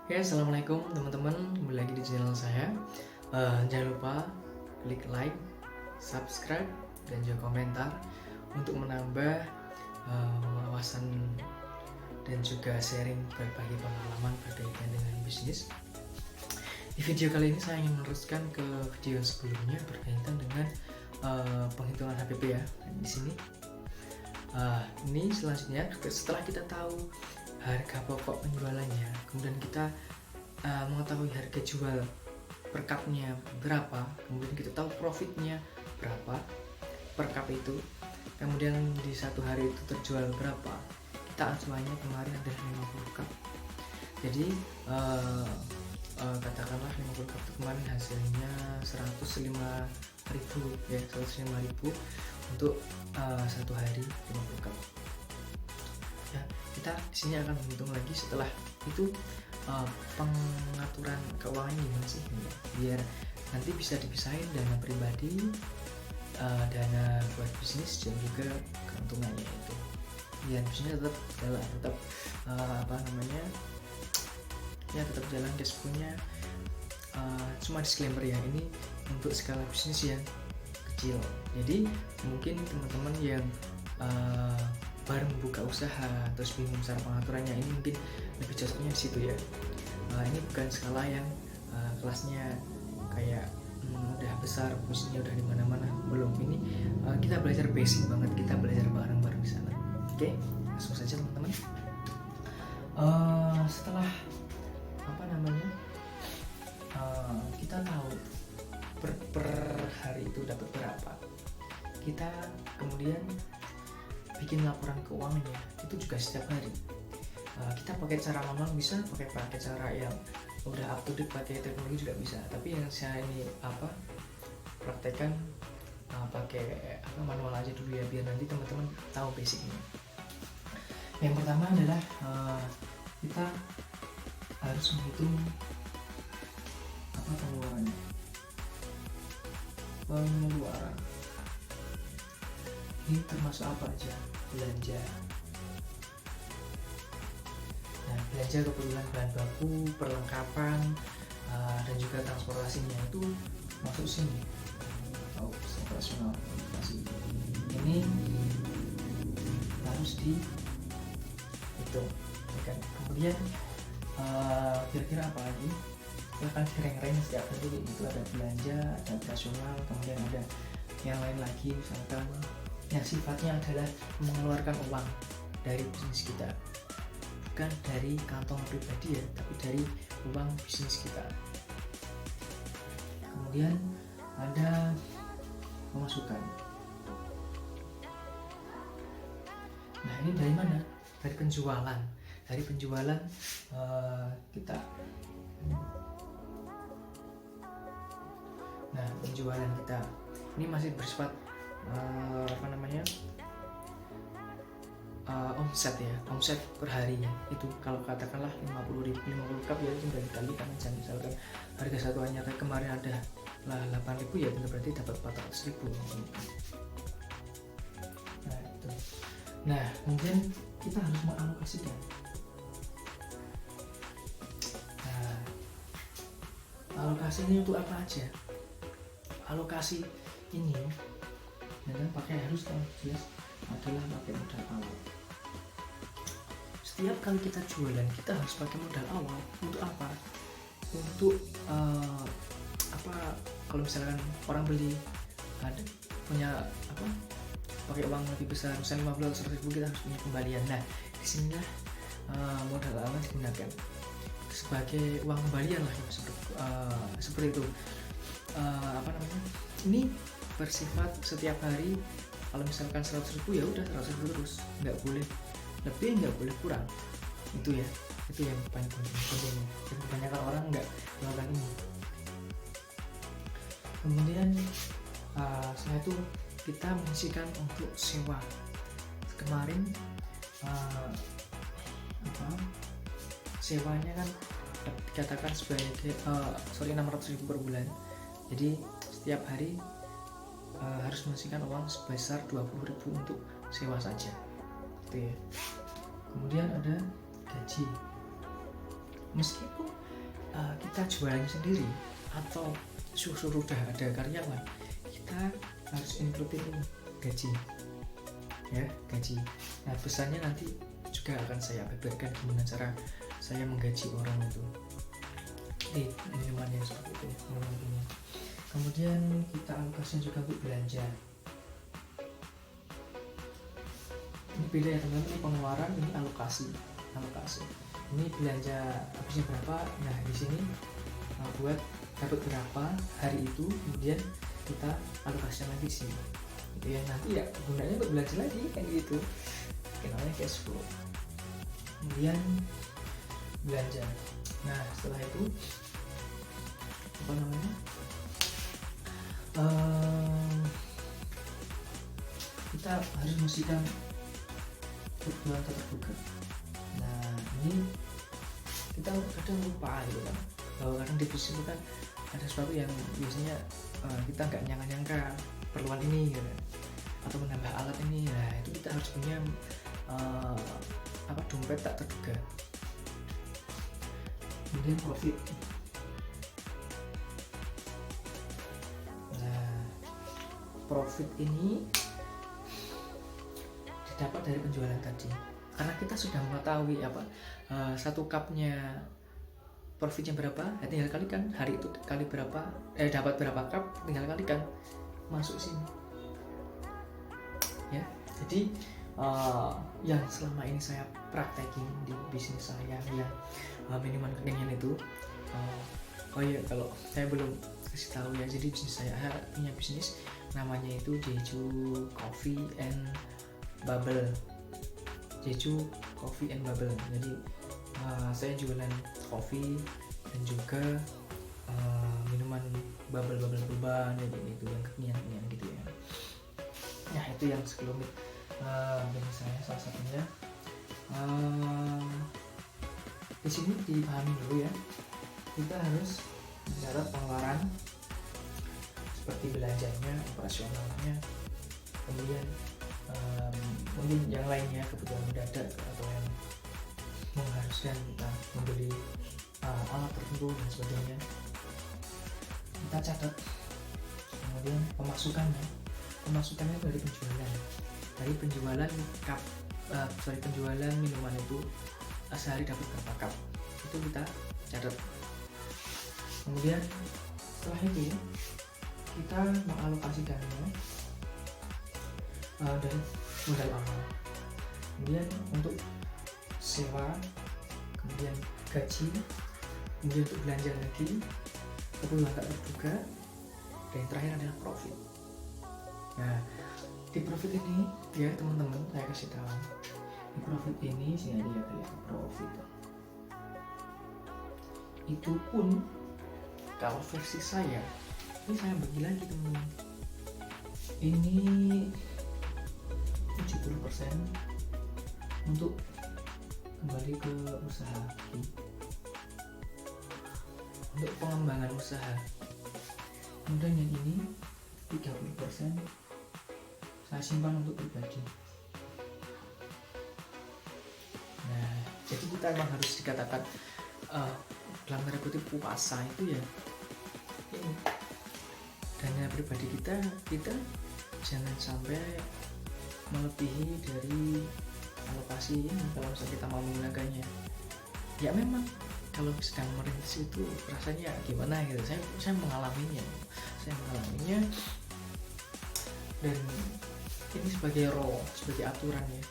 Oke, assalamualaikum teman-teman, kembali lagi di channel saya. Jangan lupa klik like, subscribe, dan juga komentar untuk menambah wawasan dan juga sharing berbagi pengalaman berkaitan dengan bisnis. Di video kali ini saya ingin meneruskan ke video sebelumnya berkaitan dengan penghitungan HPP ya. Di sini, ini selanjutnya setelah kita tahu harga pokok penjualannya, kemudian kita mengetahui harga jual per cupnya berapa, kemudian kita tahu profitnya berapa per cup itu, kemudian di satu hari itu terjual berapa, kita acuannya kemarin ada 50 cup. Jadi katakanlah 50 cup itu kemarin hasilnya 105.000 ya, 105.000 untuk satu hari 50 cup. Ya, kita di sini akan menghitung lagi setelah itu pengaturan keuangan gimana sih ya, biar nanti bisa dipisahin dana pribadi, dana buat bisnis dan juga keuntungannya itu. Ya bisnisnya tetap jalan, tetap tetap jalan cash flow-nya. Cuma disclaimer ya, ini untuk skala bisnis yang kecil. Jadi mungkin teman-teman yang baru membuka usaha terus bingung cara pengaturannya, ini mungkin lebih cocoknya di situ ya. Ini bukan skala yang kelasnya kayak udah besar, bisnisnya udah di mana-mana, belum. Ini kita belajar basic banget, kita belajar bareng-bareng di sana. Oke, langsung saja teman-teman. Setelah kita tahu per hari itu dapat berapa, kita kemudian bikin laporan keuangannya itu juga setiap hari. Kita pakai cara manual bisa, pakai cara yang udah up to date pakai teknologi juga bisa, tapi yang saya ini praktekkan pakai manual aja dulu ya, biar nanti teman-teman tahu basicnya. Yang pertama adalah kita harus menghitung pengeluaran. Ini termasuk apa aja? Belanja. Nah, belanja kebutuhan bahan baku, perlengkapan, dan juga transportasinya itu masuk sini. Operasional ini harus dihitung. Kemudian kira-kira apa lagi? Kita akan reng-reng setiap hari itu ada belanja, ada operasional, kemudian ada yang lain lagi, misalkan yang sifatnya adalah mengeluarkan uang dari bisnis kita, bukan dari kantong pribadi ya, tapi dari uang bisnis kita. Kemudian ada pemasukan. Nah, ini dari mana? Dari penjualan. Dari penjualan kita. Nah, penjualan kita ini masih bersifat omset ya, omset per harinya itu. Kalau katakanlah 50 cup ya, itu udah dikalikan aja. Misalkan harga satuannya kayak kemarin ada 8.000 ya, berarti dapat 400.000. Nah itu. Nah, kemudian kita harus mengalokasikan. Nah, alokasi ini untuk apa aja? Alokasi ini pakai harus jelas adalah pakai modal awal. Setiap kali kita jualan, kita harus pakai modal awal. Untuk apa? Untuk kalau misalkan orang beli ada punya pakai uang lebih besar, misalnya 50.000 kita harus punya kembalian. Nah, disinilah modal awal digunakan sebagai uang kembalian lah, seperti itu. Ini bersifat setiap hari. Kalau misalkan 100.000 ya udah 100.000 terus, nggak boleh lebih, nggak boleh kurang. Itu ya, itu yang paling penting. Kebanyakan orang nggak melakukan ini. Kemudian setelah itu kita mengisikan untuk sewa. Kemarin sewanya kan dikatakan sebagai 600.000 per bulan. Jadi setiap hari harus mengisikan uang sebesar 20.000 untuk sewa saja, gitu ya. Kemudian ada gaji. meskipun kita jualannya sendiri atau sudah ada karyawan, kita harus include ini gaji, ya gaji. Nah pesannya nanti juga akan saya beberkan gimana cara saya menggaji orang itu di minumannya seperti itu, minuman ini. Kemudian kita alokasinya juga untuk belanja. Ini beda ya teman-teman, ini pengeluaran, ini alokasi. Ini belanja habisnya berapa, nah di sini buat dapat berapa hari itu, kemudian kita alokasikan lagi sih gitu ya, nanti ya gunanya untuk belanja lagi kan gitu, namanya cash flow. Kemudian belanja, nah setelah itu apa namanya, kita harus memastikan kebutuhan terbuka. Nah ini kita kadang lupa gitu kan, bahwa kadang di bisnis itu kan ada sesuatu yang biasanya kita nggak nyangka perluan ini gitu, atau menambah alat ini. Nah itu kita harus punya dompet tak terduga. Kemudian profit. Nah profit ini didapat dari penjualan tadi, karena kita sudah mengetahui satu cupnya profitnya berapa, tinggal kalikan hari itu kali berapa, dapat berapa cup, tinggal kalikan masuk sini ya. Jadi yang selama ini saya praktekin di bisnis saya yang minuman kekinian itu, oh iya kalau saya belum kasih tahu ya, jadi bisnis saya punya bisnis namanya itu Jeju Coffee and Bubble. Jeju Coffee and Bubble. Jadi saya jualan kopi dan juga minuman bubble boba gitu yang kekinian gitu ya. Nah itu yang sekelumit bisnis saya salah satunya. Di sini dipahami dulu ya, kita harus mencatat pengeluaran seperti belanjanya, operasionalnya, kemudian mungkin yang lainnya, kebutuhan mendadak atau yang mengharuskan kita membeli alat tertentu dan sebagainya, kita catat. Kemudian pemasukannya dari penjualan penjualan minuman itu sehari dapat berapa cup, itu kita catat. Kemudian setelah itu kita mengalokasikannya dari modal awal, kemudian untuk sewa, kemudian gaji, kemudian untuk belanja lagi, kebutuhan tak terduga, dan yang terakhir adalah profit. Nah di profit ini ya teman-teman, saya kasih tahu di profit ini sini ada ya profit itu pun kalau versi saya ini saya bagi lagi teman-teman, ini 70% untuk kembali ke usaha, untuk pengembangan usaha. Kemudian yang ini 30% saya simpan untuk pribadi. Nah jadi kita emang harus dikatakan dalam tanda kutip puasa itu ya ini dana pribadi kita jangan sampai melebihi dari alokasi ini kalau misalnya kita mau menggunakannya. Ya memang kalau sedang merintis itu rasanya gimana gitu, saya mengalaminya dan ini sebagai aturan ya,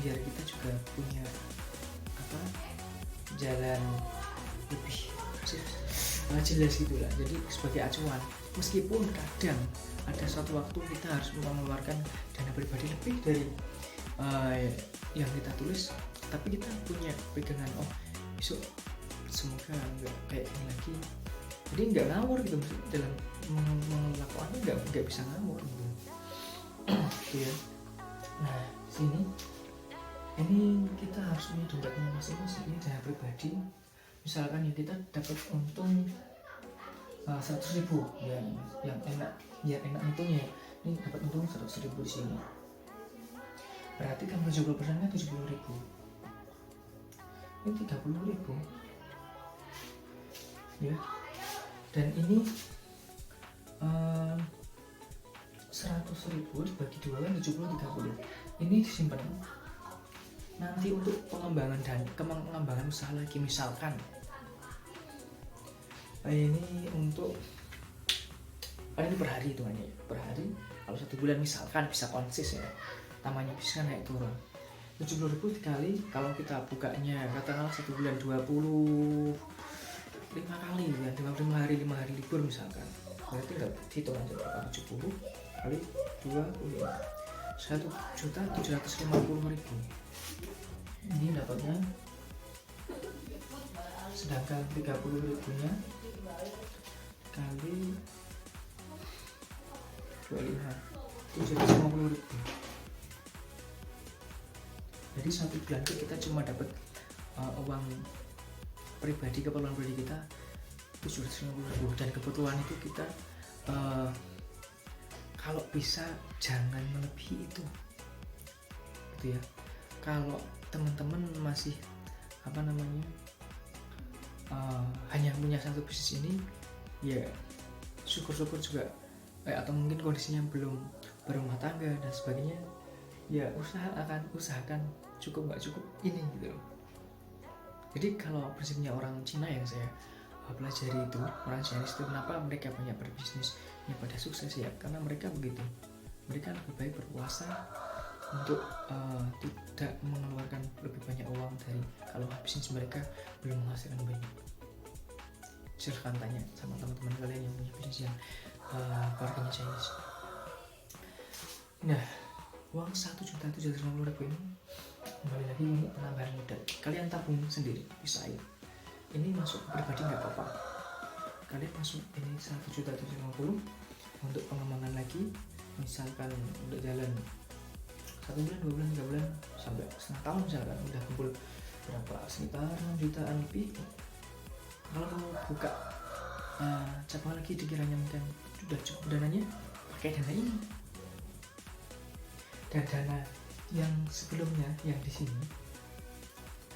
biar kita juga punya jalan lebih jelas gitulah. Jadi sebagai acuan, meskipun kadang ada suatu waktu kita harus mengeluarkan dana pribadi lebih dari yang kita tulis, tapi kita punya pegangan, oh besok semoga nggak kayak ini lagi, jadi nggak ngawur gitu dalam melakukannya, nggak bisa ngawur gitu. Ya. Nah sini ini kita harus punya dompetnya masing-masing, ini dana pribadi. Misalkan ya kita dapat untung 100.000 ya, yang enak hitungnya ini dapat untung 100.000 di sini, berarti kan 70% nya 70.000, ini 30.000 ya. Dan ini 100.000 bagi 2 kan 70-30. Ini disimpan nanti untuk pengembangan dan pengembangan usaha lagi. Misalkan ini untuk ini per hari hitungannya ya. Per hari kalau 1 bulan misalkan bisa konsis ya, namanya bisa naik turun. 70.000 dikali kalau kita bukanya katakanlah 1 bulan 25 kali ya, 25 hari, 5 hari libur misalkan, berarti nggak hitung aja berapa, 70 kali 25, 1.750.000. Ini dapatnya, sedangkan 30.000 nya kali 25, 750.000. Jadi 1 bulan itu kita cuma dapat uang pribadi, keperluan pribadi kita 750.000. Dan kebetulan itu kita kalau bisa jangan melebihi itu, gitu ya. Kalau teman-teman masih hanya punya satu bisnis ini, ya syukur-syukur juga, atau mungkin kondisinya belum berumah tangga dan sebagainya, ya usahakan cukup nggak cukup ini gitu loh. Jadi kalau prinsipnya orang Cina yang saya pelajari itu, orang Chinese itu kenapa mereka banyak berbisnis yang pada sukses ya, karena mereka begitu, mereka lebih baik berpuasa untuk tidak mengeluarkan lebih banyak uang dari kalau bisnis mereka belum menghasilkan banyak. Silahkan tanya sama teman-teman kalian yang punya bisnis yang keluarganya Chinese. Nah, uang 1.750.000 ini kembali lagi untuk penambahan modal. Kalian tabung sendiri, bisa ya. Ini masuk pribadi nggak apa-apa. Kalian masuk ini 1.750.000 untuk pengembangan lagi, misalkan untuk jalan 1 bulan, 2 bulan, 3 bulan, sampai setengah tahun misalkan udah kumpul berapa, sekitar 6 jutaan lebih. Kalau mau buka cabang lagi dikiranya mungkin sudah cukup dananya, pakai dana ini. Dan dana yang sebelumnya yang di sini,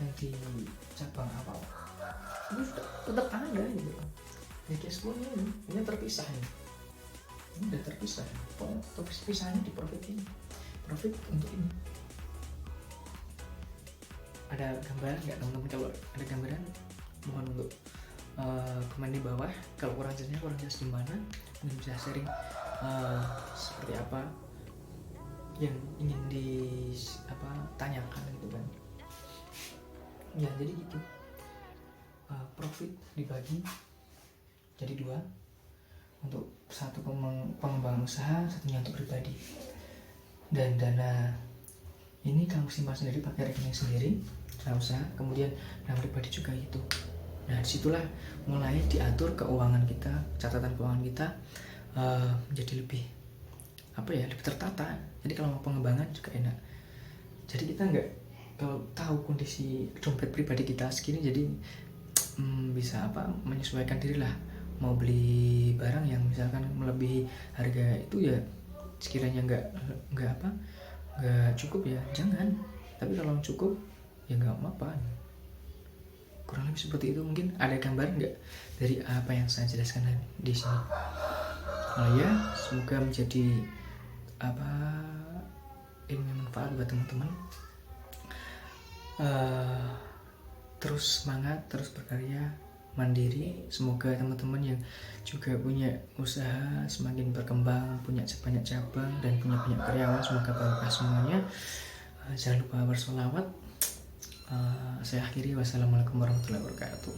yang di cabang awal itu sudah tetap ada gitu. Jadi cash flow ini terpisah ini udah terpisah. Terpisahnya di profit ini, profit untuk ini. Ada gambaran nggak teman-teman? Kalau ada gambaran mohon untuk komen di bawah. Kalau kurang jelas di mana, dan bisa sharing seperti apa yang ingin tanyakan gitu kan ya. Jadi gitu, profit dibagi jadi 2, untuk satu pengembangan usaha, satunya untuk pribadi. Dan dana ini kamu simpan sendiri pakai rekening sendiri, dana usaha, kemudian dana pribadi juga itu. Nah, disitulah mulai diatur keuangan kita, catatan keuangan kita menjadi lebih lebih tertata. Jadi kalau mau pengembangan juga enak. Jadi kita nggak, kalau tahu kondisi dompet pribadi kita segini, jadi bisa menyesuaikan diri lah. Mau beli barang yang misalkan melebihi harga itu ya, sekiranya nggak cukup ya jangan. Tapi kalau cukup ya nggak apa-apa. Kurang lebih seperti itu. Mungkin ada gambar nggak dari apa yang saya jelaskan di sini? Ya, semoga menjadi ilmu yang manfaat buat teman-teman. Terus semangat, terus berkarya, mandiri. Semoga teman-teman yang juga punya usaha semakin berkembang, punya banyak cabang dan punya banyak karyawan, semoga barokah semuanya. Jangan lupa bersolawat. Saya akhiri, wassalamualaikum warahmatullahi wabarakatuh.